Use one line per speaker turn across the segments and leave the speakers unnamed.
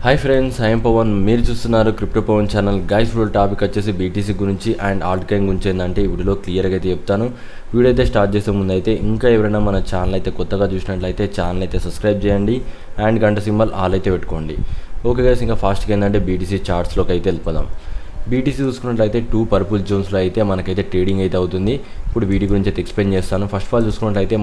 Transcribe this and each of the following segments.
Hi friends, I'm Pawan. మీరు చూస్తున్నారు crypto Pawan channel. Guys, ఇప్పుడు టాపిక్ వచ్చేసి బీటీసీ గురించి అండ్ ఆల్ట్ కాయిన్ గురించి ఏంటంటే ఈ వీడియోలో క్లియర్గా అయితే చెప్తాను. వీడియో అయితే స్టార్ట్ చేసే ముందు అయితే ఇంకా ఎవరైనా మన ఛానల్ అయితే కొత్తగా చూసినట్లయితే ఛానల్ అయితే సబ్స్క్రైబ్ చేయండి అండ్ గంట సింబల్ ఆల్ అయితే పెట్టుకోండి. ఓకే గైస్, ఇంకా ఫాస్ట్గా ఏంటంటే బీటీసీ చార్ట్స్లోకి అయితే వెళ్ళిపోదాం. బీటీసీ చూసుకున్నట్లయితే 2 పర్పుల్ జోన్స్లో అయితే మనకైతే ట్రేడింగ్ అయితే అవుతుంది. ఇప్పుడు వీటి గురించి అయితే ఎక్స్ప్లెయిన్ చేస్తాను. ఫస్ట్ ఆఫ్ ఆల్ చూసుకున్నట్లయితే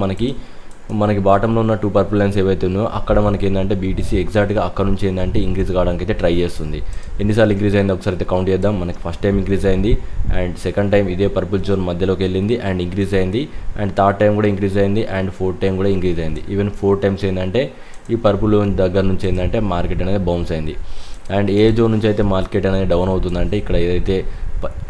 మనకి బాటంలో ఉన్న 2 పర్పుల్ లైన్స్ ఏవైతే ఉన్నాయో అక్కడ మనకి ఏంటంటే బీటీసీ ఎగ్జాక్ట్గా అక్కడ నుంచి ఏంటంటే ఇంక్రీజ్ కావడానికి అయితే ట్రై చేస్తుంది. ఎన్నిసార్లు ఇంక్రీజ్ అయింది ఒకసారి అయితే కౌంట్ చేద్దాం. మనకి ఫస్ట్ టైం ఇంక్రీజ్ అయింది అండ్ సెకండ్ టైం ఇదే పర్పుల్ జోన్ మధ్యలోకి వెళ్ళింది అండ్ ఇంక్రీజ్ అయింది అండ్ థర్డ్ టైం కూడా ఇంక్రీజ్ అయింది అండ్ ఫోర్త్ టైం కూడా ఇంక్రీజ్ అయింది. ఈవెన్ 4 టైమ్స్ ఏంటంటే ఈ పర్పుల్ దగ్గర నుంచి ఏంటంటే మార్కెట్ అనేది బౌన్స్ అయింది. అండ్ ఏ జోన్ నుంచి అయితే మార్కెట్ అనేది డౌన్ అవుతుందంటే ఇక్కడ ఏదైతే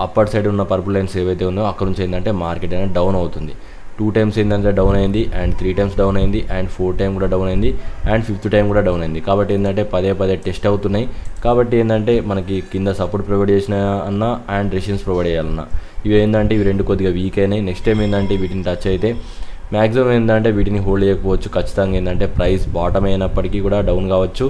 అప్పర్ సైడ్ ఉన్న పర్పుల్ లైన్స్ ఏవైతే ఉన్నాయో అక్కడ నుంచి ఏంటంటే మార్కెట్ అనేది డౌన్ అవుతుంది. 2 టైమ్స్ ఏంటంటే డౌన్ అయింది అండ్ 3 టైమ్స్ డౌన్ అయింది అండ్ 4 టైం కూడా డౌన్ అయింది అండ్ 5th టైం కూడా డౌన్ అయింది. కాబట్టి ఏంటంటే పదే టెస్ట్ అవుతున్నాయి. కాబట్టి ఏంటంటే మనకి కింద సపోర్ట్ ప్రొవైడ్ చేసిన అన్న అండ్ రెసిస్టెన్స్ ప్రొవైడ్ చేయాలన్నా ఇవి ఏంటంటే ఇవి రెండు కొద్దిగా వీక్ అయినాయి. నెక్స్ట్ టైం ఏంటంటే వీటిని టచ్ అయితే మ్యాక్సిమం ఏంటంటే వీటిని హోల్డ్ చేయకపోవచ్చు. ఖచ్చితంగా ఏంటంటే ప్రైస్ బాటమ్ అయినప్పటికీ కూడా డౌన్ కావచ్చు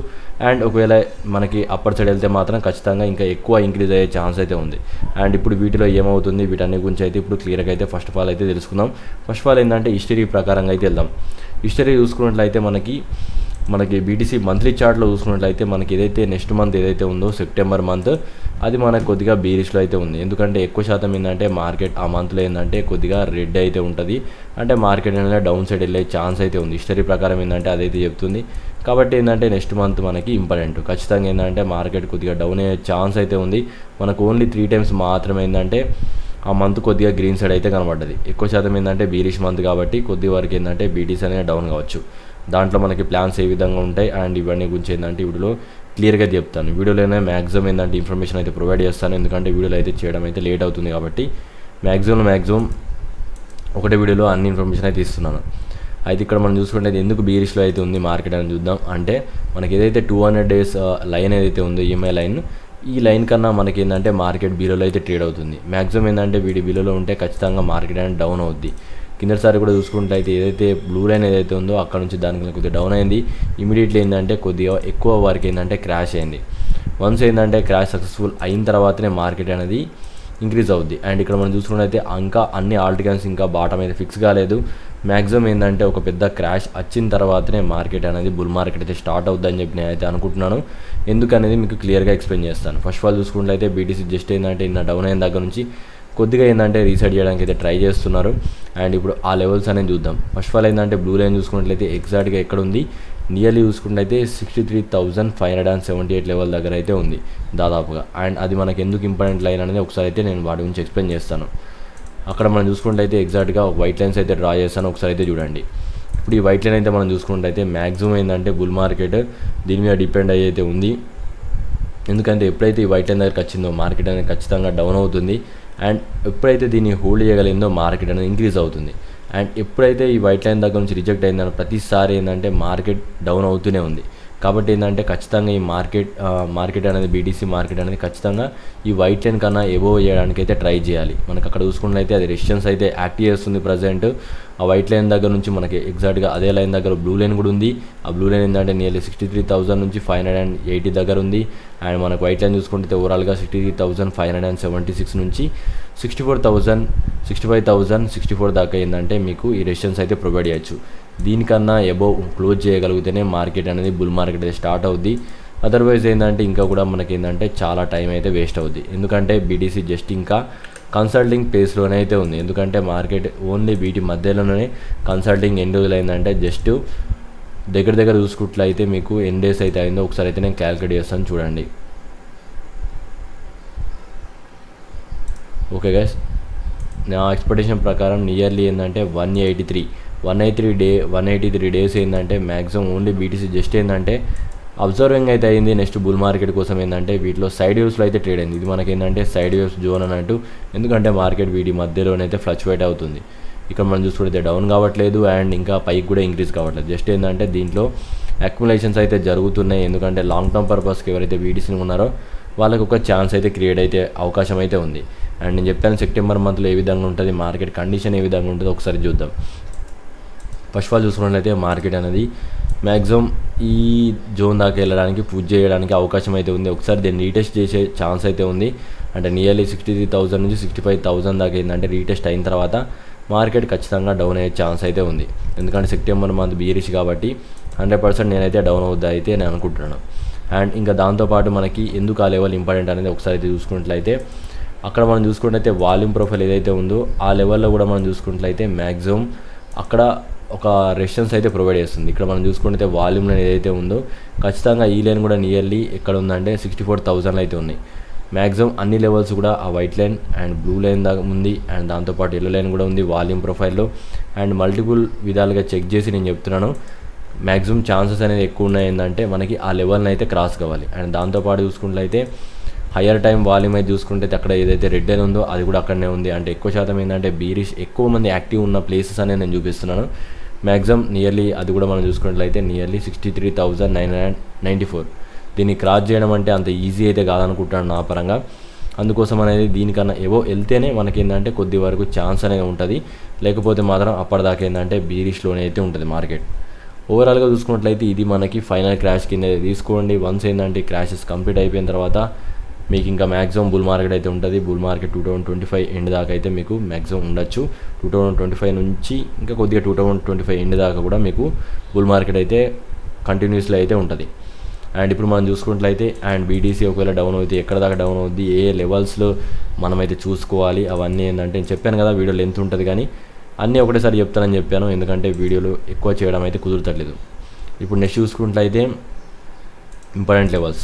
అండ్ ఒకవేళ మనకి అప్పర్ సైడ్ వెళ్తే మాత్రం ఖచ్చితంగా ఇంకా ఎక్కువ ఇంక్రీజ్ అయ్యే ఛాన్స్ అయితే ఉంది. అండ్ ఇప్పుడు వీటిలో ఏమవుతుంది వీటన్ని గురించి అయితే ఇప్పుడు క్లియర్గా అయితే ఫస్ట్ ఆఫ్ ఆల్ అయితే తెలుసుకుందాం. ఫస్ట్ ఆఫ్ ఆల్ ఏంటంటే హిస్టరీ ప్రకారంగా అయితే వెళ్దాం. హిస్టరీ చూసుకున్నట్లయితే మనకి బీటీసీ మంత్లీ చార్ట్లో చూసుకున్నట్లయితే మనకి ఏదైతే నెక్స్ట్ మంత్ ఏదైతే ఉందో సెప్టెంబర్ మంత్ అది మనకు కొద్దిగా బీరిష్లో అయితే ఉంది. ఎందుకంటే ఎక్కువ శాతం ఏంటంటే మార్కెట్ ఆ మంత్లో ఏంటంటే కొద్దిగా రెడ్ అయితే ఉంటుంది. అంటే మార్కెట్ అనేది డౌన్ సైడ్ వెళ్ళే ఛాన్స్ అయితే ఉంది. హిస్టరీ ప్రకారం ఏంటంటే అదైతే చెప్తుంది. కాబట్టి ఏంటంటే నెక్స్ట్ మంత్ మనకి ఇంపార్టెంట్. ఖచ్చితంగా ఏంటంటే మార్కెట్ కొద్దిగా డౌన్ అయ్యే ఛాన్స్ అయితే ఉంది. మనకు ఓన్లీ 3 టైమ్స్ మాత్రమే ఏంటంటే ఆ మంత్ కొద్దిగా గ్రీన్ సైడ్ అయితే కనబడ్డది. ఎక్కువ శాతం ఏంటంటే బీరిష్ మంత్ కాబట్టి కొద్ది వరకు ఏంటంటే బీటీసీ అనేది డౌన్ కావచ్చు. దాంట్లో మనకి ప్లాన్స్ ఏ విధంగా ఉంటాయి అండ్ ఇవన్నీ గురించి ఏంటంటే వీడియోలో క్లియర్గా చెప్తాను. వీడియోలోనే మ్యాక్సిమం ఏంటంటే ఇన్ఫర్మేషన్ అయితే ప్రొవైడ్ చేస్తాను. ఎందుకంటే వీడియోలో అయితే చేయడం అయితే లేట్ అవుతుంది కాబట్టి మ్యాక్సిమం ఒకటే వీడియోలో అన్ని ఇన్ఫర్మేషన్ అయితే ఇస్తున్నాను. అయితే ఇక్కడ మనం చూసుకుంటే ఎందుకు బీరిష్లో అయితే ఉంది మార్కెట్ అని చూద్దాం. అంటే మనకి ఏదైతే 200 days లైన్ ఏదైతే ఉందో ఈఎంఐ లైన్, ఈ లైన్ కన్నా మనకి ఏంటంటే మార్కెట్ బిలోలో అయితే ట్రేడ్ అవుతుంది. మ్యాక్సిమం ఏంటంటే వీడి బిలోలో ఉంటే ఖచ్చితంగా మార్కెట్ అనేది డౌన్ అవుద్ది. కిందసారి కూడా చూసుకుంటే అయితే ఏదైతే బ్లూ లైన్ ఏదైతే ఉందో అక్కడ నుంచి దానికి కొద్దిగా డౌన్ అయింది. ఇమీడియట్లీ ఏంటంటే కొద్దిగా ఎక్కువ వరకు ఏంటంటే క్రాష్ అయింది. వన్స్ ఏంటంటే క్రాష్ సక్సెస్ఫుల్ అయిన తర్వాతనే మార్కెట్ అనేది ఇంక్రీజ్ అవుద్ది. అండ్ ఇక్కడ మనం చూసుకున్నట్లయితే ఇంకా అన్ని ఆల్ట్ కాయిన్స్ ఇంకా బాటమ్ అయితే ఫిక్స్ కాలేదు. మ్యాక్సిమం ఏంటంటే ఒక పెద్ద క్రాష్ వచ్చిన తర్వాతనే మార్కెట్ అనేది బుల్ మార్కెట్ అయితే స్టార్ట్ అవుద్దని చెప్పి నేను అయితే అనుకుంటున్నాను. ఎందుకనేది మీకు క్లియర్గా ఎక్స్ప్లెయిన్ చేస్తాను. ఫస్ట్ ఆఫ్ ఆల్ చూసుకున్నట్లయితే బీటీసీ జస్ట్ ఏంటంటే నిన్న డౌన్ అయిన దగ్గర నుంచి కొద్దిగా ఏంటంటే రీసెట్ చేయడానికి అయితే ట్రై చేస్తున్నారు. అండ్ ఇప్పుడు ఆ లెవెల్స్ అనేది చూద్దాం. ఫస్ట్ ఆఫ్ ఆల్ ఏంటంటే బ్లూ లైన్ చూసుకున్నట్లయితే ఎగ్జాక్ట్గా ఎక్కడ ఉంది, నియర్లీ చూసుకున్నట్లయితే 63,578 లెవెల్ దగ్గర అయితే ఉంది దాదాపుగా. అండ్ అది మనకి ఎందుకు ఇంపార్టెంట్ లైన్ అనేది ఒకసారి అయితే నేను వాటి గురించి ఎక్స్ప్లెయిన్ చేస్తాను. అక్కడ మనం చూసుకున్నట్లయితే ఎగ్జాక్ట్గా వైట్ లైన్స్ అయితే డ్రా చేస్తాను, ఒకసారి అయితే చూడండి. ఇప్పుడు ఈ వైట్ లైన్ అయితే మనం చూసుకున్నట్లయితే మ్యాక్సిమం ఏంటంటే బుల్ మార్కెట్ దీని మీద డిపెండ్ అయ్యి అయితే ఉంది. ఎందుకంటే ఎప్పుడైతే ఈ వైట్ లైన్ దగ్గరికి వచ్చిందో మార్కెట్ అనేది ఖచ్చితంగా డౌన్ అవుతుంది. అండ్ ఎప్పుడైతే దీన్ని హోల్డ్ చేయగలిగిందో మార్కెట్ అనేది ఇంక్రీజ్ అవుతుంది. అండ్ ఎప్పుడైతే ఈ వైట్ లైన్ దగ్గర నుంచి రిజెక్ట్ అయిందో ప్రతిసారి ఏంటంటే మార్కెట్ డౌన్ అవుతూనే ఉంది. కాబట్టి ఏంటంటే ఖచ్చితంగా ఈ మార్కెట్ అనేది బీటీసీ మార్కెట్ అనేది ఖచ్చితంగా ఈ వైట్ లైన్ కన్నా ఎబోవ్ చేయడానికి అయితే ట్రై చేయాలి. మనకు అక్కడ చూసుకున్నట్లయితే అది రెసిస్టెన్స్ అయితే యాక్ట్ చేస్తుంది ప్రజెంట్. ఆ వైట్ లైన్ దగ్గర నుంచి మనకి ఎగ్జాక్ట్గా అదే లైన్ దగ్గర బ్లూ లైన్ కూడా ఉంది. ఆ బ్లూ లైన్ ఏంటంటే నియర్లీ 63,000 నుంచి 580 దగ్గర ఉంది. అండ్ మనకు వైట్ లైన్ చూసుకుంటే ఓవరాల్గా 63,576 నుంచి 64,000, 65,000, 64 దాకా ఏంటంటే మీకు ఈ రెసిస్టెన్స్ అయితే ప్రొవైడ్ చేయొచ్చు. దీనికన్నా ఎబోవ్ క్లోజ్ చేయగలిగితేనే మార్కెట్ అనేది బుల్ మార్కెట్ అయితే స్టార్ట్ అవుద్ది. అదర్వైజ్ ఏంటంటే ఇంకా కూడా మనకి ఏంటంటే చాలా టైం అయితే వేస్ట్ అవుద్ది. ఎందుకంటే బీటీసీ జస్ట్ ఇంకా కన్సల్టింగ్ పేస్లోనే అయితే ఉంది. ఎందుకంటే మార్కెట్ ఓన్లీ వీటి మధ్యలోనే కన్సల్టింగ్ ఎన్ని రోజులు అయిందంటే జస్ట్ దగ్గర చూసుకున్నట్లయితే మీకు ఎన్ని డేస్ అయితే అయిందో ఒకసారి అయితే నేను క్యాలిక్యులేట్ చేస్తాను చూడండి. ఓకే గైస్, నా ఎక్స్పెక్టేషన్ ప్రకారం నియర్లీ ఏంటంటే 183 డేస్ ఏంటంటే మ్యాక్సిమం ఓన్లీ బీటీసీ జస్ట్ ఏంటంటే అబ్జర్వింగ్ అయితే అయింది. నెక్స్ట్ బుల్ మార్కెట్ కోసం ఏంటంటే వీటిలో సైడ్ వేవ్స్లో అయితే ట్రేడ్ అయింది. ఇది మనకి ఏంటంటే సైడ్ వేవ్స్ జోన్ అన్నట్టు. ఎందుకంటే మార్కెట్ వీటి మధ్యలోనైతే ఫ్లక్చువేట్ అవుతుంది. ఇక్కడ మనం చూసుకుంటే డౌన్ కావట్లేదు అండ్ ఇంకా పైకి కూడా ఇంక్రీజ్ కావట్లేదు. జస్ట్ ఏంటంటే దీంట్లో అక్యుములేషన్స్ అయితే జరుగుతున్నాయి. ఎందుకంటే లాంగ్ టర్మ్ పర్పస్కి ఎవరైతే బీటీసీని ఉన్నారో వాళ్ళకి ఒక ఛాన్స్ అయితే క్రియేట్ అయితే అవకాశం అయితే ఉంది. అండ్ నేను చెప్పాను సెప్టెంబర్ మంత్లో ఏ విధంగా ఉంటుంది, మార్కెట్ కండిషన్ ఏ విధంగా ఉంటుందో ఒకసారి చూద్దాం. ఫస్ట్ ఆఫ్ ఆల్ చూసుకున్నట్లయితే మార్కెట్ అనేది మ్యాక్సిమం ఈ జోన్ దాకా వెళ్ళడానికి పూజ చేయడానికి అవకాశం అయితే ఉంది. ఒకసారి దీన్ని రీటెస్ట్ చేసే ఛాన్స్ అయితే ఉంది. అంటే నియర్లీ 63,000 నుంచి 65,000 దాకా ఏంటంటే రీటెస్ట్ అయిన తర్వాత మార్కెట్ ఖచ్చితంగా డౌన్ అయ్యే ఛాన్స్ అయితే ఉంది. ఎందుకంటే సెప్టెంబర్ మంత్ బీరిష్ కాబట్టి 100% నేనైతే డౌన్ అవుద్ది అయితే నేను అనుకుంటున్నాను. అండ్ ఇంకా దాంతోపాటు మనకి ఎందుకు ఆ లెవెల్ ఇంపార్టెంట్ అనేది ఒకసారి అయితే చూసుకున్నట్లయితే అక్కడ మనం చూసుకున్నట్లయితే వాల్యూమ్ ప్రొఫైల్ ఏదైతే ఉందో ఆ లెవెల్లో కూడా మనం చూసుకున్నట్లయితే మ్యాక్సిమం అక్కడ ఒక రెసిస్టెన్స్ అయితే ప్రొవైడ్ చేస్తుంది. ఇక్కడ మనం చూసుకుంటే వాల్యూమ్ లైన్ ఏదైతే ఉందో ఖచ్చితంగా ఈ లైన్ కూడా నియర్లీ ఎక్కడ ఉందంటే 64,000 అయితే ఉన్నాయి. మ్యాక్సిమం అన్ని లెవెల్స్ కూడా ఆ white line and blue line దాకా ఉంది. అండ్ దాంతోపాటు ఎల్లో లైన్ కూడా ఉంది వాల్యూమ్ ప్రొఫైల్లో. అండ్ మల్టిపుల్ విధాలుగా చెక్ చేసి నేను చెప్తున్నాను మ్యాక్సిమం ఛాన్సెస్ అనేది ఎక్కువ ఉన్నాయి ఏంటంటే మనకి ఆ లెవెల్ని అయితే క్రాస్ కావాలి. అండ్ దాంతోపాటు చూసుకున్నట్లయితే హయ్యర్ టైం వాల్యూమ్ అయితే చూసుకుంటే అక్కడ ఏదైతే రెడ్ లైన్ ఉందో అది కూడా అక్కడనే ఉంది. అంటే ఎక్కువ శాతం ఏంటంటే బీరిష్ ఎక్కువ మంది యాక్టివ్ ఉన్న ప్లేసెస్ అనేది నేను చూపిస్తున్నాను. మ్యాక్సిమం నియర్లీ అది కూడా మనం చూసుకున్నట్లయితే నియర్లీ 63,994. దీన్ని క్రాస్ చేయడం అంటే అంత ఈజీ అయితే కాదనుకుంటాను నా పరంగా. అందుకోసం అనేది దీనికన్నా ఏవో వెళ్తేనే మనకి ఏంటంటే కొద్ది వరకు ఛాన్స్ అనేది ఉంటుంది. లేకపోతే మాత్రం అప్పటిదాకా ఏంటంటే బీరిష్లోనే అయితే ఉంటుంది మార్కెట్. ఓవరాల్గా చూసుకున్నట్లయితే ఇది మనకి ఫైనల్ క్రాష్ కింద తీసుకోండి. వన్స్ ఏంటంటే క్రాషెస్ కంప్లీట్ అయిపోయిన తర్వాత మీకు ఇంకా మ్యాక్సిమం బుల్ మార్కెట్ అయితే ఉంటుంది. బుల్ మార్కెట్ 2025 ఎండ్ దాకా అయితే మీకు మ్యాక్సిమం ఉండొచ్చు. 2025 నుంచి ఇంకా కొద్దిగా 2025 ఎండ్ దాకా కూడా మీకు బుల్ మార్కెట్ అయితే కంటిన్యూస్లో అయితే ఉంటుంది. అండ్ ఇప్పుడు మనం చూసుకున్నట్లయితే అండ్ బీటీసీ ఒకవేళ డౌన్ అవుతుంది ఎక్కడ దాకా డౌన్ అవుద్ది ఏ లెవెల్స్లో మనమైతే చూసుకోవాలి అవన్నీ ఏంటంటే నేను చెప్పాను కదా వీడియో లెంత్ ఉంటుంది కానీ అన్నీ ఒకటేసారి చెప్తానని చెప్పాను. ఎందుకంటే వీడియోలు ఎక్కువ చేయడం అయితే కుదురుతలేదు. ఇప్పుడు నెక్స్ట్ చూసుకున్నట్లయితే ఇంపార్టెంట్ లెవెల్స్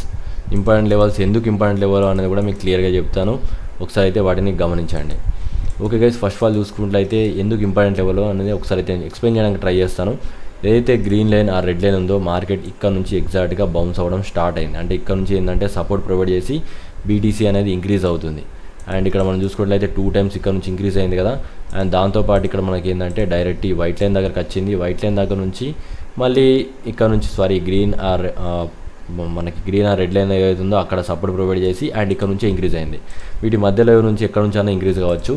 ఎందుకు ఇంపార్టెంట్ లెవెల్ అనేది కూడా మీకు క్లియర్గా చెప్తాను. ఒకసారి అయితే వాటిని గమనించండి. Okay guys, first of all చూసుకున్నట్లయితే ఎందుకు ఇంపార్టెంట్ లెవెల్ అనేది ఒకసారి అయితే ఎక్స్ప్లెయిన్ చేయడానికి ట్రై చేస్తాను. ఏదైతే గ్రీన్ లైన్ ఆ రెడ్ లైన్ ఉందో మార్కెట్ ఇక్కడ నుంచి ఎగ్జాక్ట్గా బౌన్స్ అవ్వడం స్టార్ట్ అయింది. అంటే ఇక్కడ నుంచి ఏంటంటే సపోర్ట్ ప్రొవైడ్ చేసి బీటీసీ అనేది ఇంక్రీజ్ అవుతుంది. అండ్ ఇక్కడ మనం చూసుకున్నట్లయితే 2 times ఇక్కడ నుంచి ఇంక్రీజ్ అయింది కదా. అండ్ దాంతోపాటు ఇక్కడ మనకి ఏంటంటే డైరెక్ట్ ఈ వైట్ లైన్ దగ్గరకు వచ్చింది. వైట్ లైన్ దగ్గర నుంచి మళ్ళీ ఇక్కడ నుంచి మనకి గ్రీన్ ఆర్ రెడ్ లైన్ ఏదైతే ఉందో అక్కడ సపోర్ట్ ప్రొవైడ్ చేసి అండ్ ఇక్కడ నుంచి ఇంక్రీజ్ అయింది. వీటి మధ్యలో నుంచి ఎక్కడ నుంచి అయినా ఇంక్రీజ్ కావచ్చు.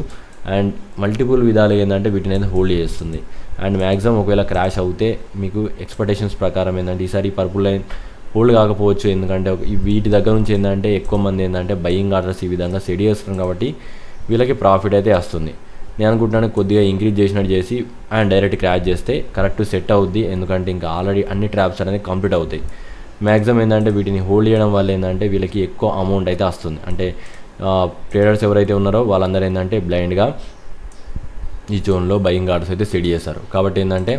అండ్ మల్టిపుల్ విధాలు ఏంటంటే వీటిని అయితే హోల్డ్ చేస్తుంది. అండ్ మ్యాక్సిమం ఒకవేళ క్రాష్ అవుతే మీకు ఎక్స్పెక్టేషన్స్ ప్రకారం ఏంటంటే ఈసారి పర్పుల్ లైన్ హోల్డ్ కాకపోవచ్చు. ఎందుకంటే వీటి దగ్గర నుంచి ఏంటంటే ఎక్కువ మంది ఏంటంటే బయింగ్ ఆర్డర్స్ ఈ విధంగా సెట్ చేస్తున్నారు కాబట్టి వీళ్ళకి ప్రాఫిట్ అయితే వస్తుంది. నేను అనుకుంటున్నాను కొద్దిగా ఇంక్రీజ్ చేసినట్టు చేసి అండ్ డైరెక్ట్ క్రాష్ చేస్తే కరెక్ట్ సెట్ అవుద్ది. ఎందుకంటే ఇంకా ఆల్రెడీ అన్ని ట్రాప్స్ అనేది కంప్లీట్ అవుతాయి. మ్యాక్సిమం ఏంటంటే వీటిని హోల్డ్ చేయడం వల్ల ఏంటంటే వీళ్ళకి ఎక్కువ అమౌంట్ అయితే వస్తుంది. అంటే ట్రేడర్స్ ఎవరైతే ఉన్నారో వాళ్ళందరూ ఏంటంటే బ్లైండ్గా ఈ జోన్లో బయింగ్ ఆర్డర్స్ అయితే సెట్ చేస్తారు. కాబట్టి ఏంటంటే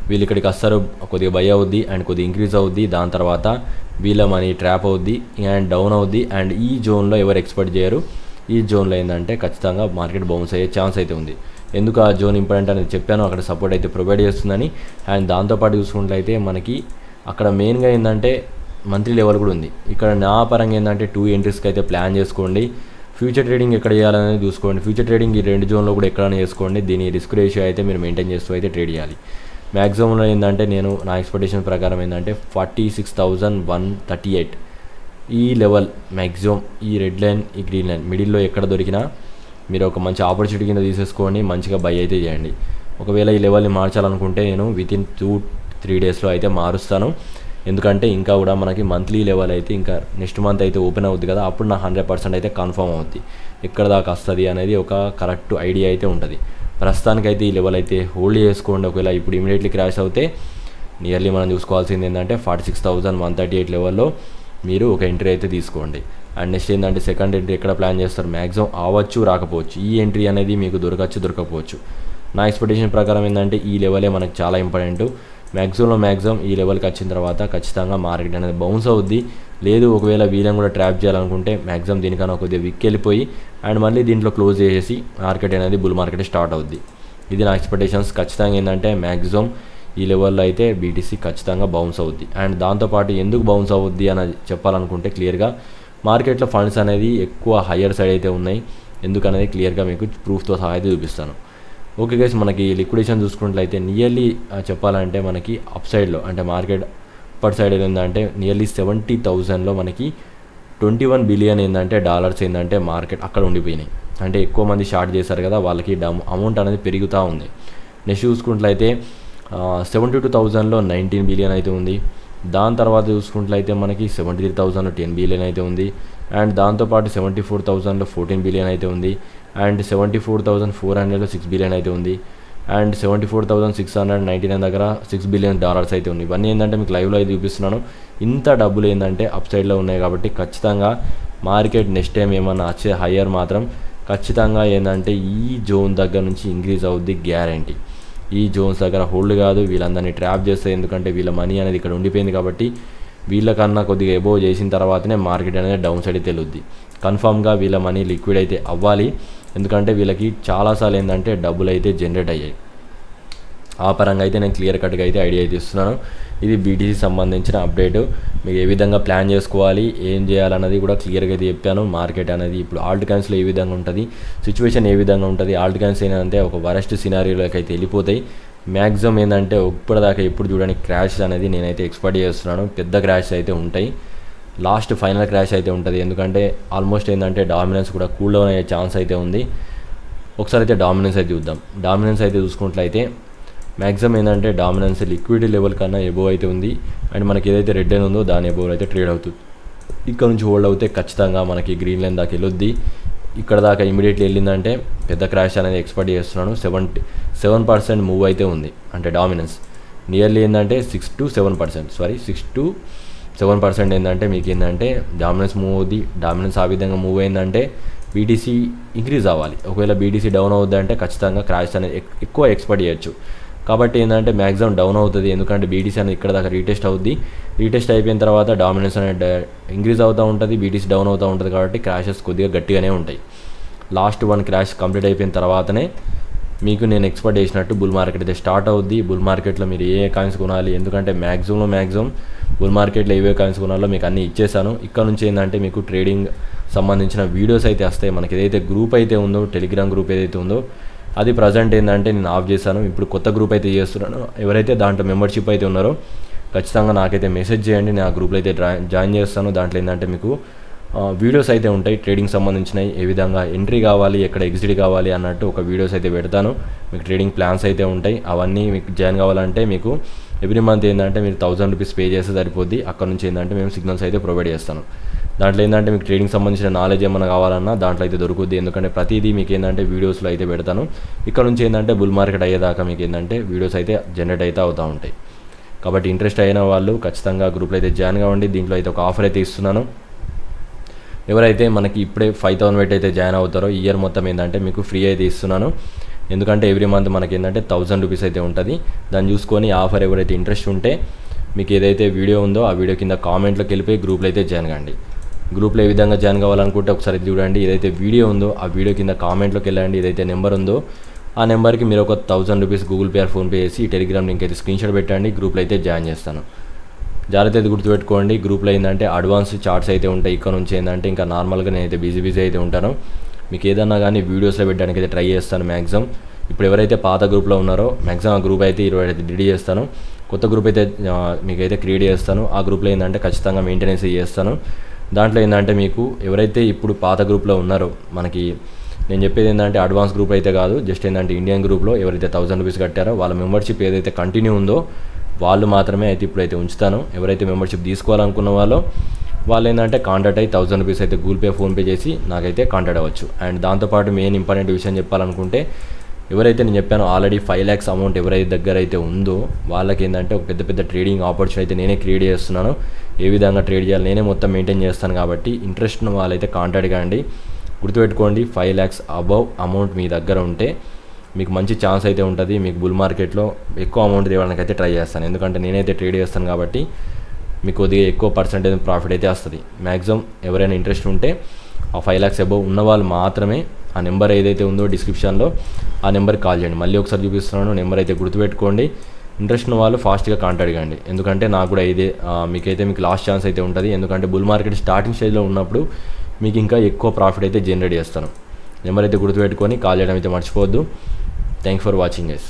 వీళ్ళు ఇక్కడికి వస్తారు, కొద్దిగా బై అవుద్ది అండ్ కొద్దిగా ఇంక్రీజ్ అవుద్ది. దాని తర్వాత వీళ్ళ మనీ ట్రాప్ అవుద్ది అండ్ డౌన్ అవుద్ది. అండ్ ఈ జోన్లో ఎవరు ఎక్స్పెక్ట్ చేయరు. ఈ జోన్లో ఏంటంటే ఖచ్చితంగా మార్కెట్ బౌన్స్ అయ్యే ఛాన్స్ అయితే ఉంది. ఎందుకు ఆ జోన్ ఇంపార్టెంట్ అనేది చెప్పాను. అక్కడ సపోర్ట్ అయితే ప్రొవైడ్ చేస్తుందని. అండ్ దాంతోపాటు చూసుకున్నట్లయితే మనకి అక్కడ మెయిన్గా ఏంటంటే మంత్లీ లెవెల్ కూడా ఉంది. ఇక్కడ నా పరంగా ఏంటంటే 2 ఎంట్రీస్కి అయితే ప్లాన్ చేసుకోండి. ఫ్యూచర్ ట్రేడింగ్ ఎక్కడ చేయాలనేది చూసుకోండి. ఫ్యూచర్ ట్రేడింగ్ ఈ 2 జోన్లో కూడా ఎక్కడైనా చేసుకోండి. దీని రిస్క్ రేషియో అయితే మీరు మెయింటైన్ చేస్తూ అయితే ట్రేడ్ చేయాలి. మ్యాక్సిమంలో ఏంటంటే నేను నా ఎక్స్పెక్టేషన్ ప్రకారం ఏంటంటే 46,138 ఈ లెవెల్ మ్యాక్సిమం ఈ రెడ్ లైన్ ఈ గ్రీన్ లైన్ మిడిల్లో ఎక్కడ దొరికినా మీరు ఒక మంచి ఆపర్చునిటీ కింద తీసేసుకొని మంచిగా బై అయితే చేయండి. ఒకవేళ ఈ లెవెల్ని మార్చాలనుకుంటే నేను వితిన్ 2-3 డేస్లో అయితే మారుస్తాను. ఎందుకంటే ఇంకా కూడా మనకి మంత్లీ లెవెల్ అయితే ఇంకా నెక్స్ట్ మంత్ అయితే ఓపెన్ అవుద్ది కదా. అప్పుడు నా 100% అయితే కన్ఫర్మ్ అవుద్ది ఎక్కడ దాకా వస్తుంది అనేది ఒక కరెక్ట్ ఐడియా అయితే ఉంటుంది. ప్రస్తుతానికైతే ఈ లెవెల్ అయితే హోల్డ్ చేసుకోండి. ఒకవేళ ఇప్పుడు ఇమీడియట్లీ క్రాష్ అవుతే నియర్లీ మనం చూసుకోవాల్సింది ఏంటంటే 46,138 లెవెల్లో మీరు ఒక ఎంట్రీ అయితే తీసుకోండి. అండ్ నెక్స్ట్ ఏంటంటే సెకండ్ ఎంట్రీ ఎక్కడ ప్లాన్ చేస్తారు మ్యాక్సిమం అవ్వచ్చు రాకపోవచ్చు. ఈ ఎంట్రీ అనేది మీకు దొరకకపోవచ్చు. నా ఎక్స్పెక్టేషన్ ప్రకారం ఏంటంటే ఈ లెవెలే మనకు చాలా ఇంపార్టెంట్. మ్యాక్సిమం ఈ లెవెల్కి వచ్చిన తర్వాత ఖచ్చితంగా మార్కెట్ అనేది బౌన్స్ అవుద్ది. లేదు ఒకవేళ వీళ్ళని కూడా ట్రాప్ చేయాలనుకుంటే మ్యాక్సిమం దీనికన్నా కొద్దిగా విక్ వెళ్ళిపోయి అండ్ మళ్ళీ దీంట్లో క్లోజ్ చేసేసి మార్కెట్ అనేది బుల్ మార్కెట్ స్టార్ట్ అవుద్ది. ఇది నా ఎక్స్పెక్టేషన్స్. ఖచ్చితంగా ఏంటంటే మ్యాక్సిమం ఈ లెవెల్లో అయితే బీటీసీ ఖచ్చితంగా బౌన్స్ అవుద్ది. అండ్ దాంతోపాటు ఎందుకు బౌన్స్ అవుద్ది అని చెప్పాలనుకుంటే క్లియర్గా మార్కెట్లో ఫండ్స్ అనేది ఎక్కువ హయ్యర్ సైడ్ అయితే ఉన్నాయి. ఎందుకనేది క్లియర్గా మీకు ప్రూఫ్తో సహా అయితే చూపిస్తాను. ఓకే గైస్, మనకి లిక్విడేషన్ చూసుకున్నట్లయితే నియర్లీ చెప్పాలంటే మనకి అప్ సైడ్లో అంటే మార్కెట్ అప్పటి సైడ్ ఏంటంటే నియర్లీ 70,000లో మనకి 21 బిలియన్ ఏంటంటే డాలర్స్ ఏంటంటే మార్కెట్ అక్కడ ఉండిపోయినాయి. అంటే ఎక్కువ మంది షార్ట్ చేశారు కదా వాళ్ళకి అమౌంట్ అనేది పెరుగుతూ ఉంది. నెక్స్ట్ చూసుకున్నట్లయితే 72,000లో 19 బిలియన్ అయితే ఉంది. దాని తర్వాత చూసుకున్నట్లయితే మనకి 73,000లో 10 బిలియన్ అయితే ఉంది. అండ్ దాంతోపాటు 74,000లో 14 బిలియన్ అయితే ఉంది. అండ్ 74,400లో 6 బిలియన్ అయితే ఉంది. అండ్ 74,699 దగ్గర $6 బిలియన్ అయితే ఉంది. ఇవన్నీ ఏంటంటే మీకు లైవ్లో అయితే చూపిస్తున్నాను. ఇంత డబ్బులు ఏంటంటే అప్ సైడ్లో ఉన్నాయి కాబట్టి ఖచ్చితంగా మార్కెట్ నెక్స్ట్ టైం ఏమన్నా వచ్చే హయ్యర్ మాత్రం ఖచ్చితంగా ఏంటంటే ఈ జోన్ దగ్గర నుంచి ఇంక్రీజ్ అవుద్ది గ్యారంటీ. ఈ జోన్స్ దగ్గర హోల్డ్ కాదు, వీళ్ళందరినీ ట్రాప్ చేస్తే, ఎందుకంటే వీళ్ళ మనీ అనేది ఇక్కడ ఉండిపోయింది కాబట్టి వీళ్ళకన్నా కొద్దిగా ఎబోవ్ చేసిన తర్వాతనే మార్కెట్ అనేది డౌన్ సైడ్ తెలుద్ది. కన్ఫామ్గా వీళ్ళ మనీ లిక్విడ్ అయితే అవ్వాలి, ఎందుకంటే వీళ్ళకి చాలాసార్లు ఏంటంటే డబ్బులు అయితే జనరేట్ అయ్యాయి. ఆ పరంగా అయితే నేను క్లియర్ కట్గా అయితే ఐడియా అయితే ఇస్తున్నాను. ఇది బీటీసీ సంబంధించిన అప్డేట్. మీకు ఏ విధంగా ప్లాన్ చేసుకోవాలి, ఏం చేయాలన్నది కూడా క్లియర్గా అయితే చెప్పాను. మార్కెట్ అనేది ఇప్పుడు ఆల్ట్ కాయిన్స్లో ఏ విధంగా ఉంటుంది, సిచ్యువేషన్ ఏ విధంగా ఉంటుంది, ఆల్ట్ కాయిన్స్ ఏంటంటే ఒక వరస్ట్ సినారియోలోకి అయితే వెళ్ళిపోతాయి. మ్యాక్సిమం ఏంటంటే ఇప్పటిదాకా ఎప్పుడు చూడని క్రాష్ అనేది నేనైతే ఎక్స్పెక్ట్ చేస్తున్నాను. పెద్ద క్రాష్ అయితే ఉంటాయి, లాస్ట్ ఫైనల్ క్రాష్ అయితే ఉంటుంది. ఎందుకంటే ఆల్మోస్ట్ ఏంటంటే డామినెన్స్ కూడా కూల్ డౌన్ అయ్యే ఛాన్స్ అయితే ఉంది. ఒకసారి అయితే డామినెన్స్ అయితే చూద్దాం. డామినెన్స్ అయితే చూసుకున్నట్లయితే మ్యాక్సిమం ఏంటంటే డామినెన్స్ లిక్విడిటీ లెవెల్ కన్నా ఎబోవ్ అయితే ఉంది. అండ్ మనకి ఏదైతే రెడ్ లైన్ ఉందో దాని ఎబోవ్ అయితే ట్రేడ్ అవుతుంది. ఇక్కడ నుంచి హోల్డ్ అవుతే ఖచ్చితంగా మనకి గ్రీన్ లైన్ దాకా వెళ్ళొద్ది. ఇక్కడ దాకా ఇమీడియట్లీ వెళ్ళిందంటే పెద్ద క్రాష్ అనేది ఎక్స్పెక్ట్ చేస్తున్నాను. 7% మూవ్ అయితే ఉంది, అంటే డామినెన్స్ నియర్లీ ఏంటంటే 6 to 7% ఏంటంటే మీకు ఏంటంటే డామినెన్స్ మూవ్ అవుద్ది. డామినెన్స్ ఆ విధంగా మూవ్ అయిందంటే బీటీసీ ఇంక్రీజ్ అవ్వాలి. ఒకవేళ బీటీసీ డౌన్ అవుద్ది అంటే ఖచ్చితంగా క్రాష్ అనేది ఎక్కువ ఎక్స్పెక్ట్ చేయొచ్చు. కాబట్టి ఏంటంటే మ్యాక్సిమం డౌన్ అవుతుంది, ఎందుకంటే బీటీసీ అనేది ఇక్కడ దాకా రీటెస్ట్ అవుద్ది. రీటెస్ట్ అయిపోయిన తర్వాత డామినెన్స్ అనేది ఇంక్రీజ్ అవుతూ ఉంటుంది, బీటీసీ డౌన్ అవుతూ ఉంటుంది. కాబట్టి క్రాషెస్ కొద్దిగా గట్టిగానే ఉంటాయి. లాస్ట్ వన్ క్రాష్ కంప్లీట్ అయిపోయిన తర్వాతనే మీకు నేను ఎక్స్పెక్ట్ చేసినట్టు బుల్ మార్కెట్ అయితే స్టార్ట్ అవుద్ది. బుల్ మార్కెట్లో మీరు ఏ కాయిన్స్ కొనాలి, ఎందుకంటే మ్యాక్సిమం బుల్ మార్కెట్లో ఏవే కాయిన్స్ కొనాలో మీకు అన్నీ ఇచ్చేసాను. ఇక్కడ నుంచి ఏంటంటే మీకు ట్రేడింగ్ సంబంధించిన వీడియోస్ అయితే వస్తాయి. మనకి ఏదైతే గ్రూప్ అయితే ఉందో, టెలిగ్రామ్ గ్రూప్ ఏదైతే ఉందో అది ప్రజెంట్ ఏంటంటే నేను ఆఫ్ చేశాను. ఇప్పుడు కొత్త గ్రూప్ అయితే చేస్తున్నాను. ఎవరైతే దాంట్లో మెంబర్షిప్ అయితే ఉన్నారో ఖచ్చితంగా నాకైతే మెసేజ్ చేయండి, నేను ఆ గ్రూప్లో అయితే జాయిన్ చేస్తాను. దాంట్లో ఏంటంటే మీకు వీడియోస్ అయితే ఉంటాయి ట్రేడింగ్ సంబంధించినవి, ఏ విధంగా ఎంట్రీ కావాలి, ఎక్కడ ఎగ్జిట్ కావాలి అన్నట్టు ఒక వీడియోస్ అయితే పెడతాను. మీకు ట్రేడింగ్ ప్లాన్స్ అయితే ఉంటాయి. అవన్నీ మీకు జాయిన్ కావాలంటే మీకు ఎవ్రీ మంత్ ఏంటంటే మీరు ₹1000 పే చేస్తే సరిపోద్ది. అక్కడ నుంచి ఏంటంటే మేము సిగ్నల్స్ అయితే ప్రొవైడ్ చేస్తాను. దాంట్లో ఏంటంటే మీకు ట్రేడింగ్ సంబంధించిన నాలెడ్జ్ ఏమైనా కావాలన్నా దాంట్లో అయితే దొరుకుద్ది, ఎందుకంటే ప్రతిదీ మీకు ఏంటంటే వీడియోస్లో అయితే పెడతాను. ఇక్కడ నుంచి ఏంటంటే బుల్ మార్కెట్ అయ్యేదాకా మీకు ఏంటంటే వీడియోస్ అయితే జనరేట్ అయితే అవుతూ ఉంటాయి. కాబట్టి ఇంట్రెస్ట్ అయిన వాళ్ళు ఖచ్చితంగా గ్రూప్లో అయితే జాయిన్ కావండి. దీంట్లో అయితే ఒక ఆఫర్ అయితే ఇస్తున్నాను. ఎవరైతే మనకి ఇప్పుడే 5,000 పెట్టి అయితే జాయిన్ అవుతారో ఇయర్ మొత్తం ఏంటంటే మీకు ఫ్రీ అయితే ఇస్తున్నాను. ఎందుకంటే ఎవ్రీ మంత్ మనకి ఏంటంటే ₹1000 అయితే ఉంటుంది. దాన్ని చూసుకొని ఆఫర్ ఎవరైతే ఇంట్రెస్ట్ ఉంటే మీకు ఏదైతే వీడియో ఉందో ఆ వీడియో కింద కామెంట్లోకి వెళ్ళిపోయి గ్రూప్లో అయితే జాయిన్ కాండి. గ్రూప్లో ఏ విధంగా జాయిన్ కావాలనుకుంటే ఒకసారి చూడండి. ఏదైతే వీడియో ఉందో ఆ వీడియో కింద కామెంట్లోకి వెళ్ళండి. ఏదైతే నెంబర్ ఉందో ఆ నెంబర్కి మీరు ఒక ₹1000 గూగుల్ పే ఆర్ ఫోన్పే చేసి ఈ టెలిగ్రామ్ లింక్ అయితే స్క్రీన్షాట్ పెట్టండి. గ్రూప్లో అయితే జాయిన్ చేస్తాను. జాగ్రత్త అయితే గుర్తుపెట్టుకోండి. గ్రూప్లో ఏంటంటే అడ్వాన్స్ చార్ట్స్ అయితే ఉంటాయి. ఇక్కడ నుంచి ఏంటంటే ఇంకా నార్మల్గా నేనైతే బిజీ అయితే ఉంటాను. మీకు ఏదన్నా కానీ వీడియోస్లో పెట్టడానికి అయితే ట్రై చేస్తాను మ్యాక్సిమం. ఇప్పుడు ఎవరైతే పాత గ్రూప్లో ఉన్నారో మ్యాక్సిమం ఆ గ్రూప్ అయితే 20 అయితే డిలీట్ చేస్తాను. కొత్త గ్రూప్ అయితే మీకైతే క్రియేట్ చేస్తాను. ఆ గ్రూప్లో ఏంటంటే ఖచ్చితంగా మెయింటెనెన్స్ చేస్తాను. దాంట్లో ఏంటంటే మీకు ఎవరైతే ఇప్పుడు పాత గ్రూప్లో ఉన్నారో మనకి నేను చెప్పేది ఏంటంటే అడ్వాన్స్ గ్రూప్ అయితే కాదు, జస్ట్ ఏంటంటే ఇండియన్ గ్రూప్లో ఎవరైతే ₹1000 కట్టారో వాళ్ళ మెంబర్షిప్ ఏదైతే కంటిన్యూ ఉందో వాళ్ళు మాత్రమే అయితే ఇప్పుడైతే ఉంచుతాను. ఎవరైతే మెంబర్షిప్ తీసుకోవాలనుకున్న వాళ్ళు ఏంటంటే కాంటాక్ట్ అయ్యి ₹1000 అయితే గూగుల్ పే ఫోన్పే చేసి నాకైతే కాంటాక్ట్ అవ్వచ్చు. అండ్ దాంతోపాటు మెయిన్ ఇంపార్టెంట్ విషయం చెప్పాలనుకుంటే ఎవరైతే నేను చెప్పానో ఆల్రెడీ 5 lakhs అమౌంట్ ఎవరైతే దగ్గర అయితే ఉందో వాళ్ళకి ఏంటంటే ఒక పెద్ద ట్రేడింగ్ ఆపర్చునిటీ అయితే నేనే క్రియేట్ చేస్తున్నాను. ఏ విధంగా ట్రేడ్ చేయాలి నేనే మొత్తం మెయింటైన్ చేస్తాను. కాబట్టి ఇంట్రెస్ట్ ఉన్న వాళ్ళైతే కాంటాక్ట్ కాండి. గుర్తుపెట్టుకోండి, 5 lakhs అబవ్ అమౌంట్ మీ దగ్గర ఉంటే మీకు మంచి ఛాన్స్ అయితే ఉంటుంది. మీకు బుల్ మార్కెట్లో ఎక్కువ అమౌంట్ తేవడానికి అయితే ట్రై చేస్తాను, ఎందుకంటే నేనైతే ట్రేడ్ చేస్తాను కాబట్టి మీకు కొద్దిగా ఎక్కువ పర్సెంటేజ్ ప్రాఫిట్ అయితే వస్తుంది. మ్యాక్సిమం ఎవరైనా ఇంట్రెస్ట్ ఉంటే ఆ 5 lakhs అబవ్ ఉన్న వాళ్ళు మాత్రమే ఆ నెంబర్ ఏదైతే ఉందో డిస్క్రిప్షన్లో ఆ నెంబర్కి కాల్ చేయండి. మళ్ళీ ఒకసారి చూపిస్తున్నాను, నెంబర్ అయితే గుర్తుపెట్టుకోండి. ఇంట్రెస్ట్ ఉన్న వాళ్ళు ఫాస్ట్గా కాంటాక్ట్ కండి, ఎందుకంటే నాకు కూడా ఇదే మీకు లాస్ట్ ఛాన్స్ అయితే ఉంటుంది. ఎందుకంటే బుల్ మార్కెట్ స్టార్టింగ్ స్టేజ్లో ఉన్నప్పుడు మీకు ఇంకా ఎక్కువ ప్రాఫిట్ అయితే జనరేట్ చేస్తాను. నెంబర్ అయితే గుర్తుపెట్టుకొని కాల్ చేయడం అయితే మర్చిపోవద్దు. Thanks for watching guys.